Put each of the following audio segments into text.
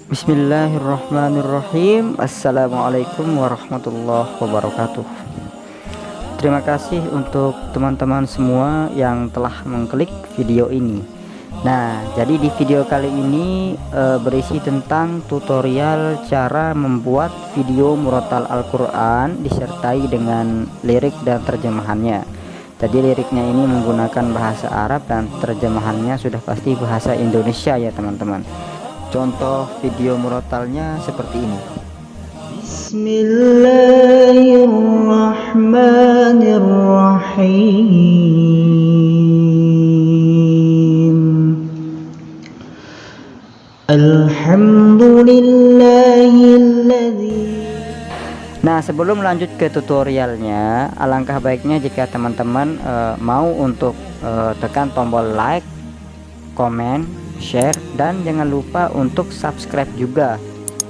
Bismillahirrahmanirrahim. Assalamualaikum warahmatullahi wabarakatuh. Terima kasih untuk teman-teman semua yang telah mengklik video ini. Nah, jadi di video kali ini berisi tentang tutorial cara membuat video murotal Al-Quran disertai dengan lirik dan terjemahannya. Jadi liriknya ini menggunakan bahasa Arab dan terjemahannya sudah pasti bahasa Indonesia ya teman-teman. Contoh video murotalnya seperti ini. Bismillahirrahmanirrahim. Alhamdulillahilladzi. Nah, sebelum lanjut ke tutorialnya, alangkah baiknya jika teman-teman mau untuk tekan tombol like, komen, share, dan jangan lupa untuk subscribe juga,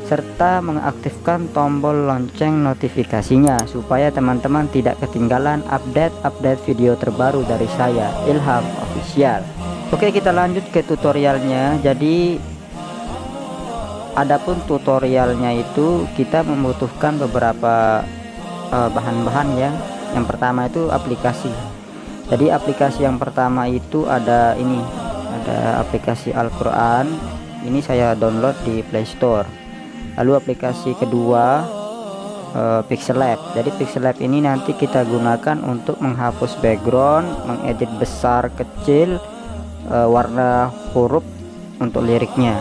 serta mengaktifkan tombol lonceng notifikasinya supaya teman-teman tidak ketinggalan update video terbaru dari saya, Ilham Official. Oke, kita lanjut ke tutorialnya. Jadi adapun tutorialnya itu kita membutuhkan beberapa bahan-bahan ya. Yang pertama itu aplikasi. Jadi aplikasi yang pertama itu ada ini, ada aplikasi Al-Quran. Ini saya download di Play Store. Lalu aplikasi kedua Pixellab. Jadi Pixellab ini nanti kita gunakan untuk menghapus background, mengedit besar kecil, warna huruf untuk liriknya.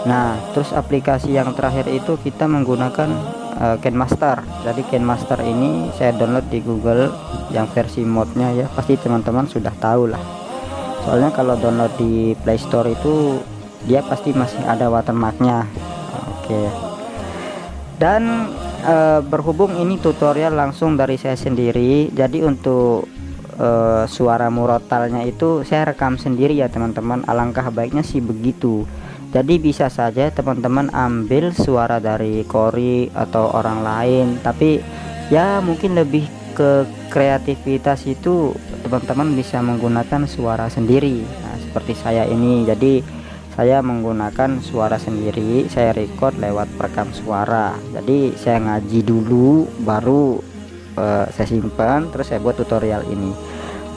Nah, terus aplikasi yang terakhir itu kita menggunakan KineMaster. Jadi KineMaster ini saya download di Google yang versi modnya ya, pasti teman-teman sudah tahu lah. Soalnya kalau download di Play Store itu dia pasti masih ada watermarknya. Oke. Dan berhubung ini tutorial langsung dari saya sendiri, jadi untuk suara murotalnya itu saya rekam sendiri ya teman-teman. Alangkah baiknya sih begitu. Jadi bisa saja teman-teman ambil suara dari Kori atau orang lain, tapi ya mungkin lebih ke kreativitas itu teman-teman bisa menggunakan suara sendiri. Nah, seperti saya ini, jadi saya menggunakan suara sendiri, saya record lewat perekam suara. Jadi saya ngaji dulu, baru saya simpan, terus saya buat tutorial ini.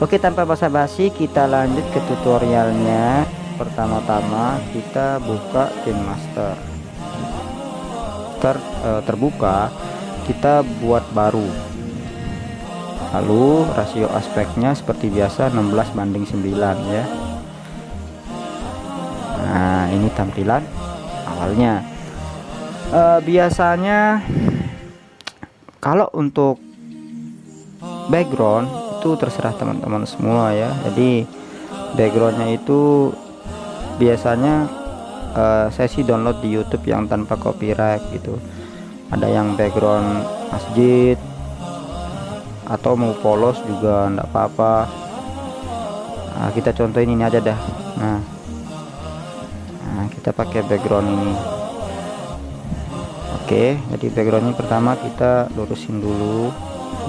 Oke, tanpa basa-basi kita lanjut ke tutorialnya. Pertama-tama kita buka KineMaster. Terbuka, kita buat baru. Lalu rasio aspeknya seperti biasa 16:9 ya. Nah, ini tampilan awalnya. Biasanya kalau untuk background itu terserah teman-teman semua ya. Jadi backgroundnya itu biasanya saya sih download di YouTube yang tanpa copyright gitu. Ada yang background masjid atau mau polos juga enggak apa-apa. Nah, kita contohin ini aja dah. Nah, kita pakai background ini. Oke, jadi backgroundnya pertama kita lurusin dulu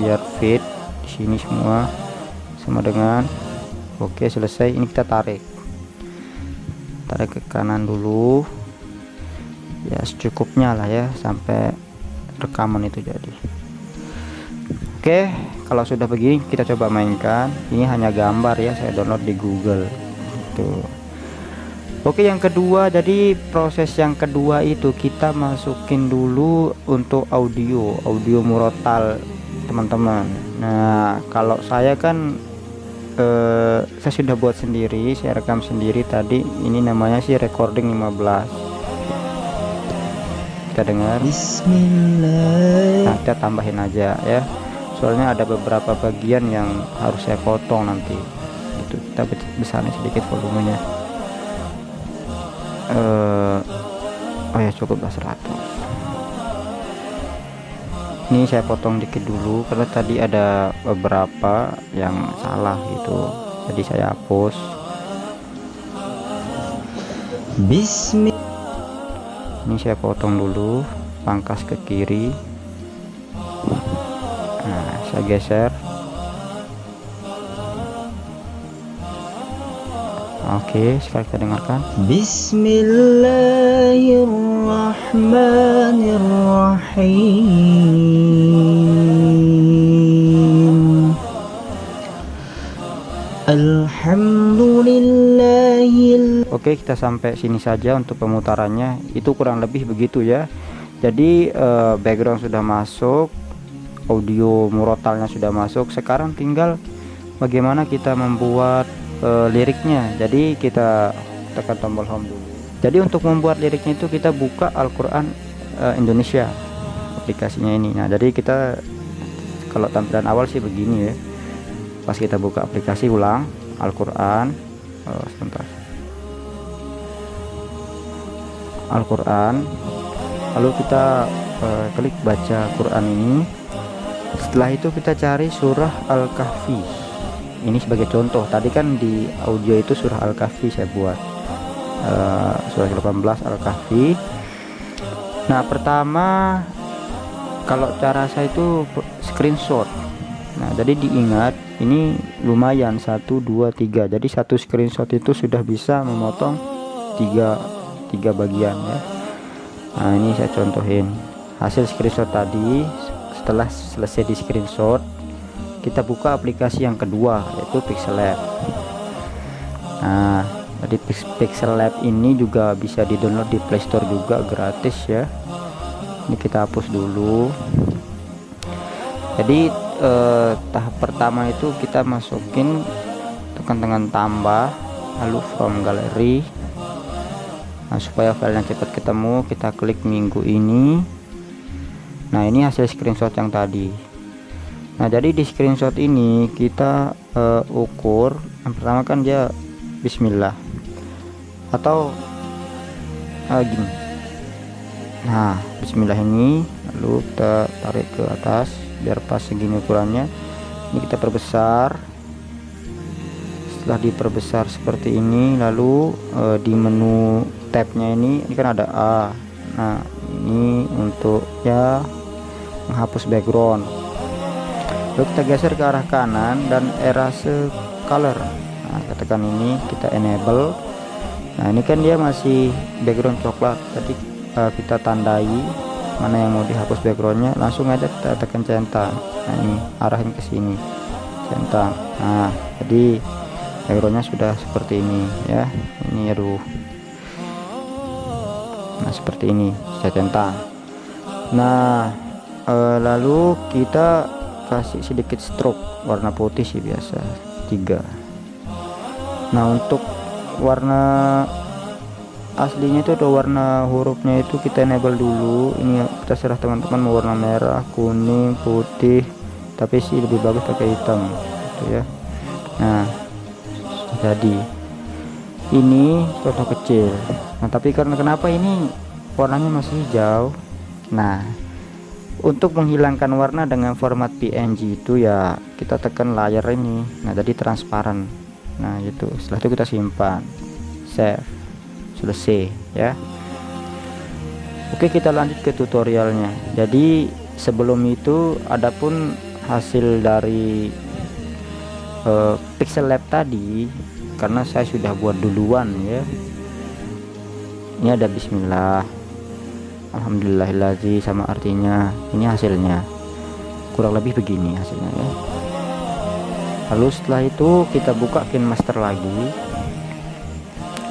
biar fit di sini semua sama dengan. Oke, selesai. Ini kita tarik ke kanan dulu ya, secukupnya lah ya, sampai rekaman itu jadi. Oke, kalau sudah begini kita coba mainkan. Ini hanya gambar ya, saya download di Google tuh. Oke, yang kedua, jadi proses yang kedua itu kita masukin dulu untuk audio murotal teman-teman. Nah, kalau saya kan saya sudah buat sendiri, saya rekam sendiri tadi. Ini namanya sih recording 15. Kita dengar. Bismillah. Nah, kita tambahin aja ya, soalnya ada beberapa bagian yang harus saya potong nanti. Itu kita besarin sedikit volumenya. Oh ya, cukuplah 100. Ini saya potong dikit dulu karena tadi ada beberapa yang salah gitu, jadi saya hapus. Bismillah. Ini saya potong dulu, pangkas ke kiri. Nah, saya geser. Oke, sekarang kita dengarkan. Bismillahirrahmanirrahim. Bismillahirrahmanirrahim. Alhamdulillahil. Oke, kita sampai sini saja untuk pemutarannya. Itu kurang lebih begitu ya. Jadi background sudah masuk, audio murotalnya sudah masuk. Sekarang tinggal bagaimana kita membuat liriknya. Jadi kita tekan tombol home dulu. Jadi untuk membuat liriknya itu kita buka Al-Quran Indonesia aplikasinya ini. Nah, jadi kita kalau tampilan awal sih begini ya. Pas kita buka aplikasi ulang Al-Quran, sebentar, Al-Quran, lalu kita klik baca Quran ini. Setelah itu kita cari surah Al-Kahfi. Ini sebagai contoh, tadi kan di audio itu surah Al-Kahfi saya buat, surah 18 Al-Kahfi. Nah, pertama kalau cara saya itu screenshot. Nah, jadi diingat ini lumayan 1 2 3. Jadi satu screenshot itu sudah bisa memotong tiga bagian ya. Nah, ini saya contohin hasil screenshot tadi. Setelah selesai di screenshot, kita buka aplikasi yang kedua, yaitu Pixel Lab. Nah, jadi Pixel Lab ini juga bisa di download di Play Store juga, gratis ya. Ini kita hapus dulu. Jadi tahap pertama itu kita masukin, tekan dengan tambah, lalu from gallery. Nah, supaya filenya cepat ketemu, kita klik minggu ini. Nah, ini hasil screenshot yang tadi. Nah, jadi di screenshot ini kita ukur. Yang pertama kan dia Bismillah atau gini. Nah, Bismillah ini lalu kita tarik ke atas biar pas segini ukurannya. Ini kita perbesar. Setelah diperbesar seperti ini, lalu di menu tabnya ini kan ada A. Nah, ini untuk ya menghapus background. Lalu kita geser ke arah kanan dan erase color. Nah, kita tekan ini, kita enable. Nah, ini kan dia masih background coklat, jadi kita tandai mana yang mau dihapus backgroundnya, langsung aja kita tekan centang. Nah, ini arahin ke sini, centang. Nah, jadi backgroundnya sudah seperti ini ya. Ini aduh, nah seperti ini, saya centang. Nah, lalu kita kasih sedikit stroke warna putih sih biasa 3. Nah, untuk warna aslinya itu ada warna hurufnya itu kita enable dulu. Ini kita serah teman-teman mau warna merah, kuning, putih, tapi sih lebih bagus pakai hitam gitu ya. Nah, jadi ini contoh kecil. Nah, tapi karena kenapa ini warnanya masih hijau. Nah, untuk menghilangkan warna dengan format PNG itu ya kita tekan layar ini. Nah, jadi transparan. Nah, itu setelah itu kita simpan, save, selesai ya. Oke, kita lanjut ke tutorialnya. Jadi sebelum itu adapun hasil dari Pixel Lab tadi, karena saya sudah buat duluan ya. Ini ada Bismillah, Alhamdulillahilladzi, sama artinya. Ini hasilnya kurang lebih begini hasilnya ya. Lalu setelah itu kita buka KineMaster lagi,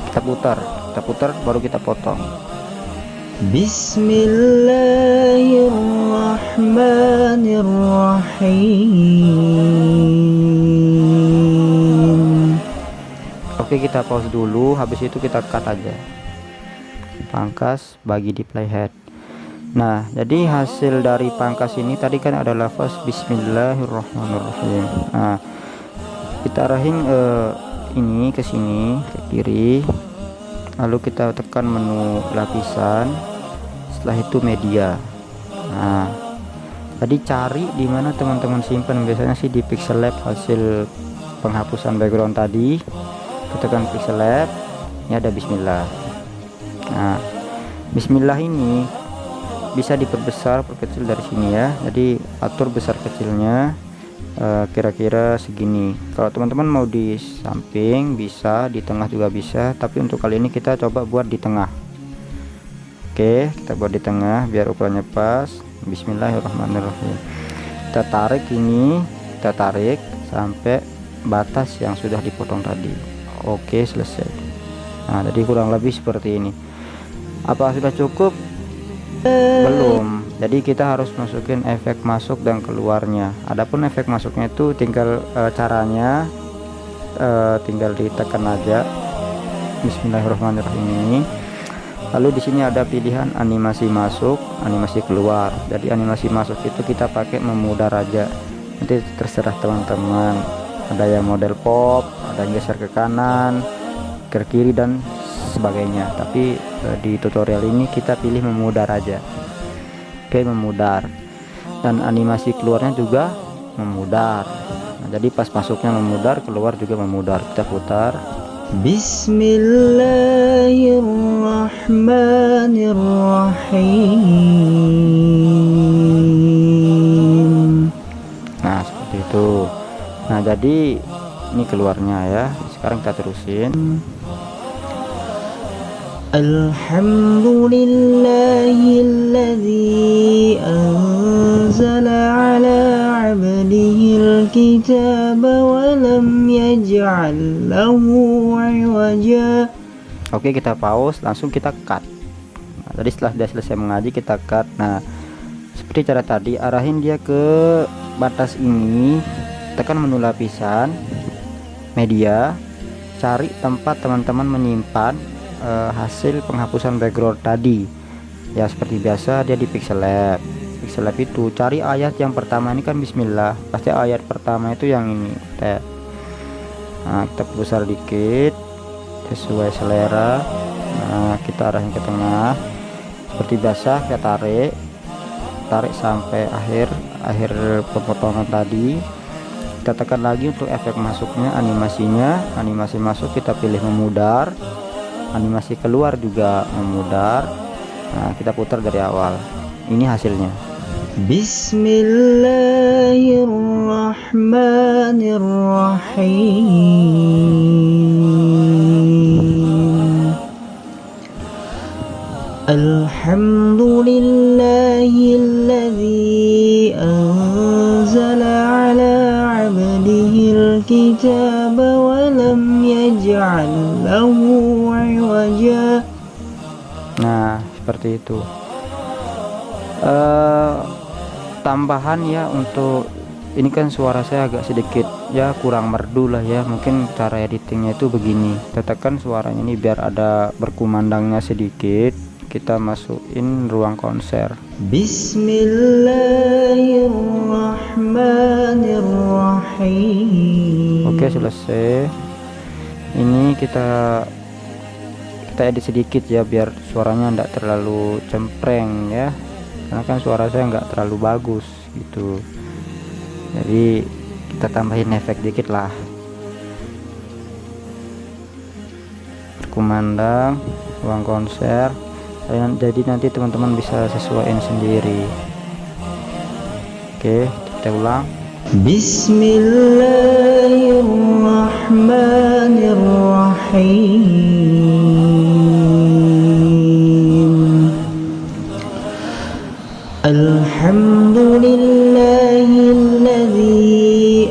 kita putar baru kita potong. Bismillahirrahmanirrahim. Oke, kita pause dulu, habis itu kita cut aja, pangkas bagi di playhead. Nah, jadi hasil dari pangkas ini tadi kan ada lafaz Bismillahirrahmanirrahim. Nah, kita arahin ini ke sini, ke kiri, lalu kita tekan menu lapisan, setelah itu media. Nah, tadi cari di mana teman-teman simpan, biasanya sih di Pixel Lab hasil penghapusan background tadi. Kita tekan Pixel Lab, ini ada Bismillah. Nah, Bismillah ini bisa diperbesar, perkecil dari sini ya. Jadi atur besar kecilnya kira-kira segini. Kalau teman-teman mau di samping bisa, di tengah juga bisa, tapi untuk kali ini kita coba buat di tengah. Oke, kita buat di tengah biar ukurannya pas. Bismillahirrahmanirrahim. Kita tarik ini, kita tarik sampai batas yang sudah dipotong tadi. Oke, selesai. Nah, jadi kurang lebih seperti ini. Apa sudah cukup? Belum. Jadi kita harus masukin efek masuk dan keluarnya. Adapun efek masuknya itu tinggal caranya tinggal ditekan aja. Bismillahirrahmanirrahim ini. Lalu di sini ada pilihan animasi masuk, animasi keluar. Jadi animasi masuk itu kita pakai memudar aja. Nanti terserah teman-teman. Ada yang model pop, ada yang geser ke kanan, ke kiri dan sebagainya. Tapi di tutorial ini kita pilih memudar aja. Oke, memudar. Dan animasi keluarnya juga memudar. Nah, jadi pas masuknya memudar, keluar juga memudar. Kita putar. Bismillahirrahmanirrahim. Nah, seperti itu. Nah, jadi ini keluarnya ya. Sekarang kita terusin. Alhamdulillahilladzi anzala ala 'abdihil kitaba wa lam yaj'al lahu 'iwaja. Oke, kita pause, langsung kita cut. Nah, tadi setelah dia selesai mengaji kita cut. Nah, seperti cara tadi, arahin dia ke batas ini, tekan menu lapisan, media, cari tempat teman-teman menyimpan hasil penghapusan background tadi. Ya, seperti biasa dia di Pixel Lab. Pixel Lab itu cari ayat yang pertama, ini kan bismillah, pasti ayat pertama itu yang ini. Nah, kita besar dikit sesuai selera. Nah, kita arahin ke tengah seperti biasa, kita tarik sampai akhir pemotongan tadi. Kita tekan lagi untuk efek masuknya, animasinya. Animasi masuk kita pilih memudar, animasi keluar juga memudar. Nah, kita putar dari awal. Ini hasilnya. Bismillahirrahmanirrahim. Alhamdulillahilladzi anzala ala 'abdihil kitaba wa lam yaj'al lahu 'iwaja. Nah, seperti itu. Tambahan ya, untuk ini kan suara saya agak sedikit ya kurang merdu lah ya. Mungkin cara editingnya itu begini. Tekan suaranya ini biar ada berkumandangnya sedikit. Kita masukin ruang konser. Bismillahirrahmanirrahim. Oke, selesai. Ini kita edit sedikit ya biar suaranya enggak terlalu cempreng ya, karena kan suara saya enggak terlalu bagus gitu. Jadi kita tambahin efek dikit lah, berkumandang, ruang konser. Jadi nanti teman-teman bisa sesuaiin sendiri. Oke, kita ulang. Bismillahirrahmanirrahim. Alhamdulillahilladzi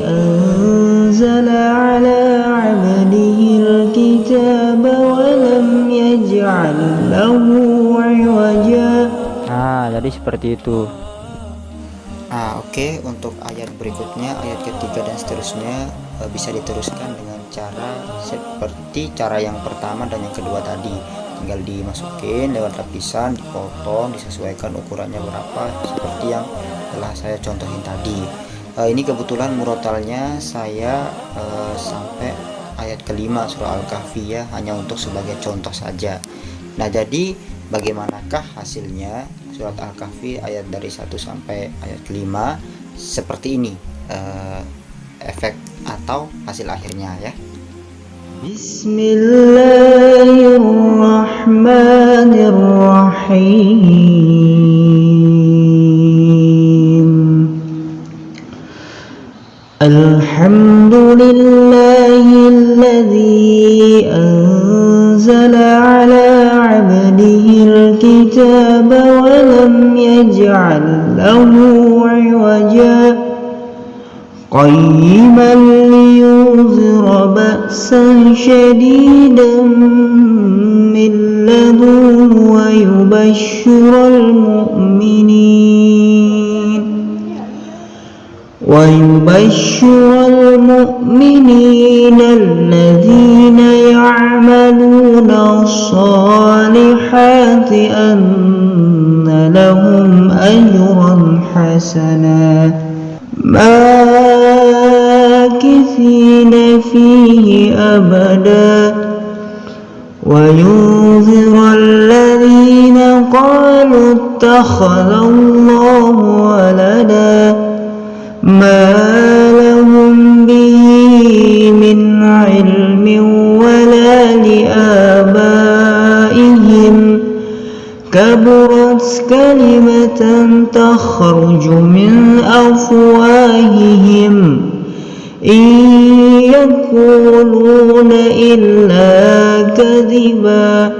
anzala ala 'abdihil kitaba wa lam yaj'al lahu 'iwaja. Nah, jadi seperti itu. Nah, oke, untuk ayat berikutnya, ayat ketiga dan seterusnya bisa diteruskan dengan cara seperti cara yang pertama dan yang kedua tadi. Tinggal dimasukin lewat lapisan, dipotong, disesuaikan ukurannya berapa seperti yang telah saya contohin tadi. Ini kebetulan murotalnya saya sampai ayat kelima surah Al-Kahfi ya, hanya untuk sebagai contoh saja. Nah, jadi bagaimanakah hasilnya surat Al-Kahfi ayat dari 1 sampai ayat 5 seperti ini, efek atau hasil akhirnya ya. Bismillahirrahmanirrahim. Alhamdulillahilladzi anzala ala 'abdihil kitaba الكتاب ولم يجعل له عوجا قيما لينذر بأسا شديدا من لدنه ويبشر المؤمنين الذين يعملون الصالحات أن لهم أجرا حسنا ماكثين فيه أبدا وينذر الذين قالوا اتخذ الله ولدا ما لهم به من علم ولا لآبائهم كبرت كلمة تخرج من أفواههم إن يقولون إلا كذبا